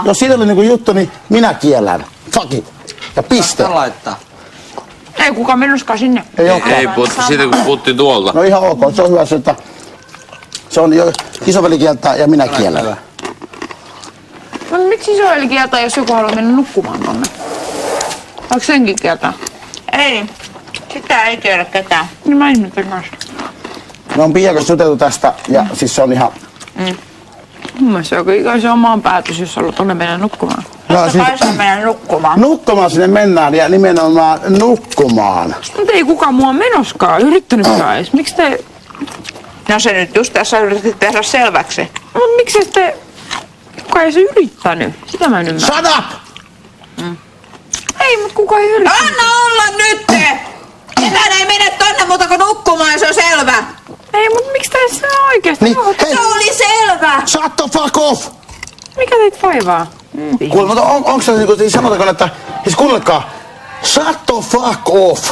jos siitä oli niinku juttu, niin minä kiellän. Fuck it. Ja piste. Laittaa. Ei kukaan menuskaan sinne. Ei puhuttu siitä, kun puhuttiin tuolta. No ihan ok, se on hyvä se, että se on jo isoveli kieltää ja minä kiellän. No miksi isoveli kieltää, jos joku haluaa mennä nukkumaan tonne? Saanko senkin kieltää? Ei. Sitä ei tiedä ketään. Niin mä ihmettelen kanssa. Me on Piian kanssa juteltu tästä ja siis se on ihan... Mun mielestä se on omaan päätös, jos haluat tonne mennä nukkumaan. No, siis, Kai sä mennä nukkumaan. nukkumaan sinne mennään ja nimenomaan nukkumaan. Mutta ei kukaan mua menoskaan yrittänytkään edes. Miksi te... No se nyt just tässä yritit tehdä selväksi. Mut miksi te... Kuka ei se yrittänyt? Sitä mä en ymmärrä. Shut up! Ei, mut kuka ei yrittänyt. Anna olla nyt! Ketään ei mene tonne muuta kuin nukkumaan, se on selvä. Ei, mut miksi te se oikeesti? Niin, hei, Se oli selvä! shut the fuck off! Mikä teitä vaivaa? Kuule, mutta onko se niinku, sanotaanko, että... Siis kuunnelkaa, shut the fuck off!